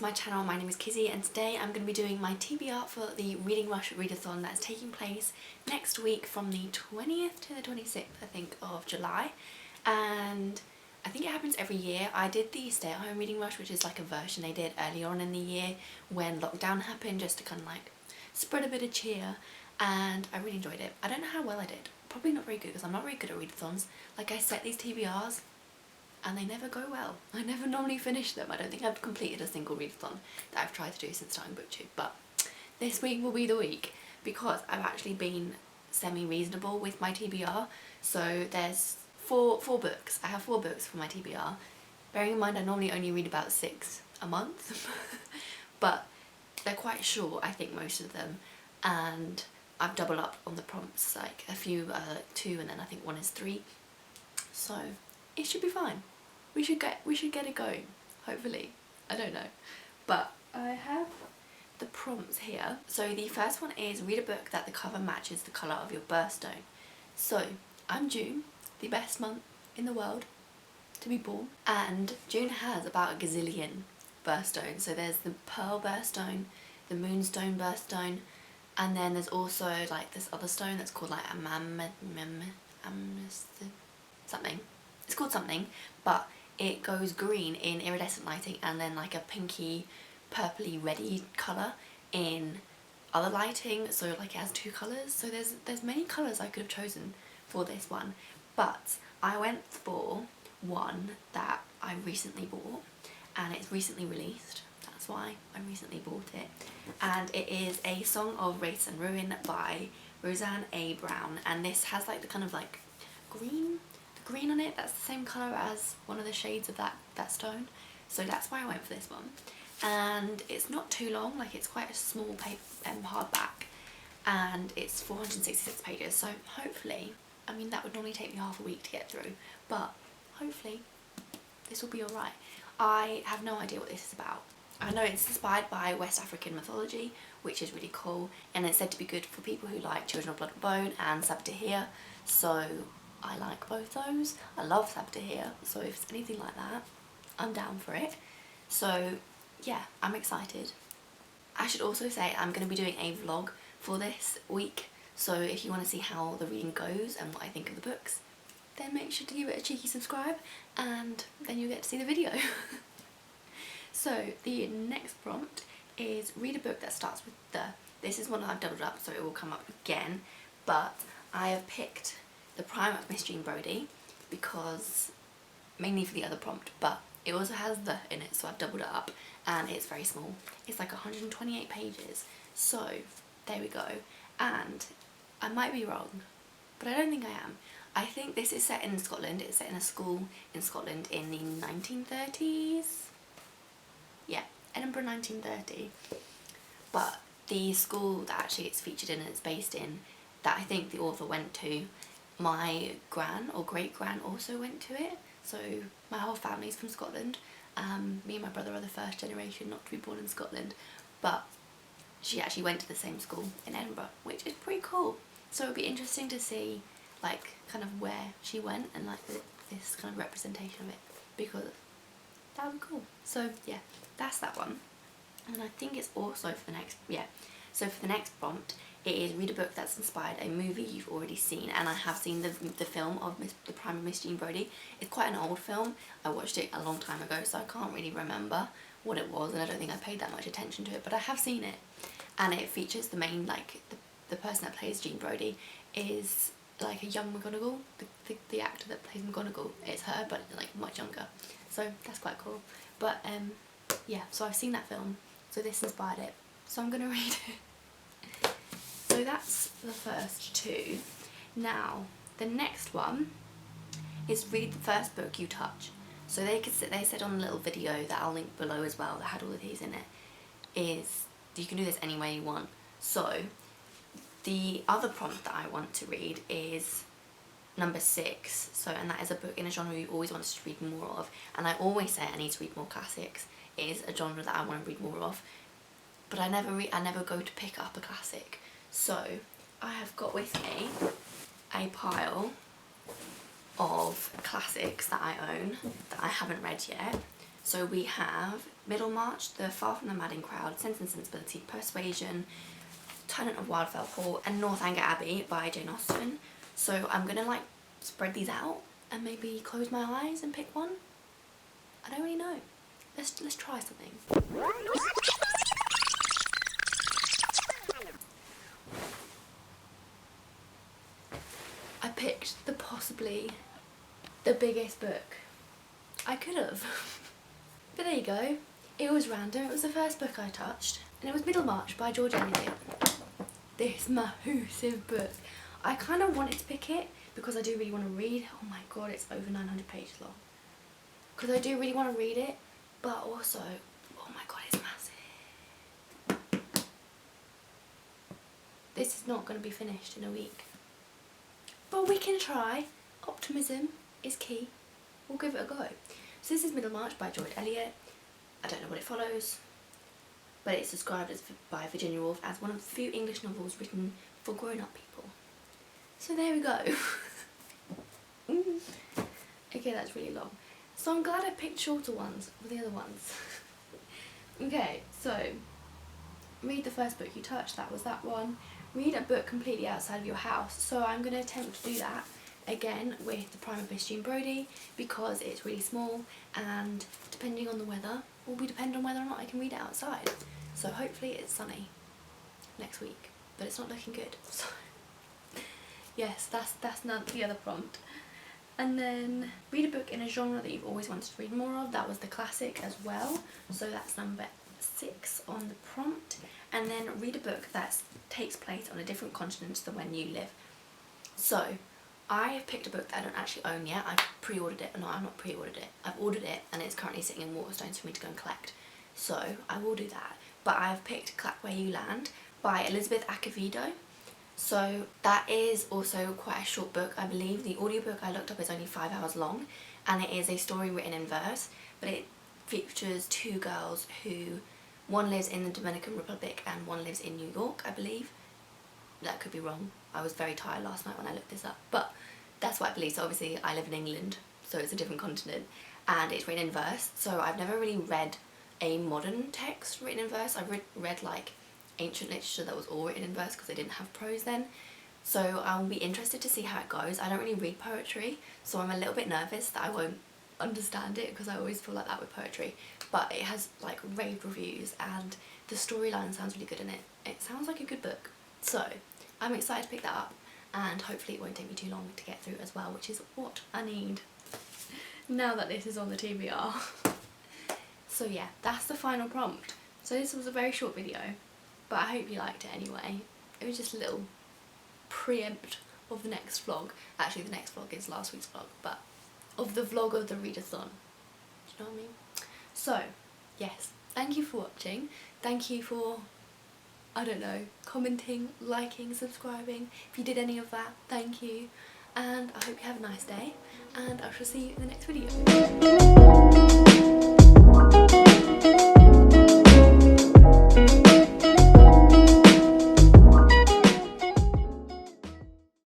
to my channel. My name is Kizzy and today I'm going to be doing my TBR for the Reading Rush readathon that's taking place next week from the 20th to the 26th, I think, of July. And I think it happens every year. I did the Stay at Home Reading Rush, which is like a version they did earlier on in the year when lockdown happened, just to kind of like spread a bit of cheer, and I really enjoyed it. I don't know how well I did. Probably not very good because I'm not very good at readathons. Like, I set these TBRs and they never go well. I never normally finish them. I don't think I've completed a single readathon that I've tried to do since starting BookTube, but this week will be the week because I've actually been semi-reasonable with my TBR. So there's four books. I have 4 books for my TBR. Bearing in mind I normally only read about 6 a month, but they're quite short, I think, most of them, and I've doubled up on the prompts, like a few 2 and then I think 1 is 3, so it should be fine. We should get it going, hopefully. I don't know, but I have the prompts here. So the first one is read a book that the cover matches the colour of your birthstone. So I'm June, the best month in the world to be born, and June has about a gazillion birthstones. So there's the pearl birthstone, the moonstone birthstone, and then there's also like this other stone that's called like something. It's called something, but it goes green in iridescent lighting and then like a pinky purpley reddy colour in other lighting, so like it has 2 colours. So there's many colours I could have chosen for this one, but I went for one that I recently bought and it's recently released. That's why I recently bought it, and it is A Song of Race and Ruin by Roseanne A. Brown, and this has like the kind of like green on it that's the same colour as one of the shades of that stone, so that's why I went for this one. And it's not too long, like it's quite a small paper hardback, and it's 466 pages, so hopefully, I mean that would normally take me half a week to get through, but hopefully this will be alright. I have no idea what this is about. I know it's inspired by West African mythology, which is really cool, and it's said to be good for people who like Children of Blood and Bone and Sabtahir, so I like both those. I love Sabtahir, so if it's anything like that, I'm down for it. So yeah, I'm excited. I should also say I'm going to be doing a vlog for this week, so if you want to see how the reading goes and what I think of the books, then make sure to give it a cheeky subscribe and then you'll get to see the video. So the next prompt is read a book that starts with the. This is one that I've doubled up so it will come up again, but I have picked The Prime of Miss Jean Brodie because mainly for the other prompt, but it also has the in it, so I've doubled it up, and it's very small. It's like 128 pages, so there we go. And I might be wrong, but I don't think I am. I think this is set in Scotland. It's set in a school in Scotland in the 1930s. Yeah, Edinburgh 1930. But the school that actually it's featured in and it's based in, that I think the author went to, my gran or great gran also went to it. So my whole family's from Scotland. Me and my brother are the first generation not to be born in Scotland, but she actually went to the same school in Edinburgh, which is pretty cool. So it'd be interesting to see like kind of where she went and like this kind of representation of it, because that would be cool. So yeah, that's that one. And I think it's also for the next, yeah, so for the next prompt it is read a book that's inspired a movie you've already seen, and I have seen the film of The Prime of Miss Jean Brodie. It's quite an old film. I watched it a long time ago, so I can't really remember what it was, and I don't think I paid that much attention to it, but I have seen it. And it features the main, like, the person that plays Jean Brodie is like a young McGonagall. The actor that plays McGonagall, it's her, but like much younger. So that's quite cool. But yeah, so I've seen that film, so this inspired it. So I'm gonna read it. So that's the first 2. Now, the next one is read the first book you touch. So they said on a little video that I'll link below as well that had all of these in it, is you can do this any way you want. So the other prompt that I want to read is number 6. So, and that is a book in a genre you always wanted to read more of, and I always say I need to read more classics. It is a genre that I want to read more of, but I never go to pick up a classic. So I have got with me a pile of classics that I own that I haven't read yet. So we have Middlemarch, The Far from the Madding Crowd, Sense and Sensibility, Persuasion, Tenant of Wildfell Hall, and Northanger Abbey by Jane Austen. So I'm gonna like spread these out and maybe close my eyes and pick one. I don't really know. Let's try something. I picked possibly the biggest book I could have. But there you go. It was random. It was the first book I touched, and it was Middlemarch by George Eliot. This massive book. I kind of wanted to pick it because I do really want to read. Oh my god, it's over 900 pages long. Because I do really want to read it, but also, oh my god, it's massive. This is not going to be finished in a week. But we can try. Optimism is key. We'll give it a go. So this is Middlemarch by George Eliot. I don't know what it follows, but it's described by Virginia Woolf as one of the few English novels written for grown-up people. So there we go. Okay, that's really long. So I'm glad I picked shorter ones for the other ones. Okay, so read the first book you touched, that was that one. Read a book completely outside of your house. So I'm going to attempt to do that again with The Prime of Miss Jean Brodie because it's really small, and depending on the weather will depend on whether or not I can read it outside. So hopefully it's sunny next week, but it's not looking good. So yes, that's not the other prompt. And then read a book in a genre that you've always wanted to read more of. That was the classic as well. So that's number 6 on the prompt. And then read a book that takes place on a different continent than when you live. So I have picked a book that I don't actually own yet. I've pre-ordered it. No, I've not pre-ordered it. I've ordered it and it's currently sitting in Waterstones for me to go and collect. So I will do that. But I've picked Clap Where You Land by Elizabeth Acevedo. So that is also quite a short book. I believe the audiobook I looked up is only 5 hours long, and it is a story written in verse, but it features 2 girls who, one lives in the Dominican Republic and one lives in New York, I believe. That could be wrong. I was very tired last night when I looked this up, but that's what I believe. So obviously I live in England, so it's a different continent, and it's written in verse. So I've never really read a modern text written in verse. I've read like ancient literature that was all written in verse because they didn't have prose then. So I'll be interested to see how it goes. I don't really read poetry, so I'm a little bit nervous that I won't understand it because I always feel like that with poetry. But it has like rave reviews and the storyline sounds really good in it. It sounds like a good book. So I'm excited to pick that up, and hopefully it won't take me too long to get through as well, which is what I need now that this is on the TBR. So yeah, that's the final prompt. So this was a very short video, but I hope you liked it anyway. It was just a little preempt of the next vlog. Actually, the next vlog is last week's vlog, but of the vlog of the readathon. Do you know what I mean? So, yes, thank you for watching. Thank you for, I don't know, commenting, liking, subscribing. If you did any of that, thank you. And I hope you have a nice day, and I shall see you in the next video.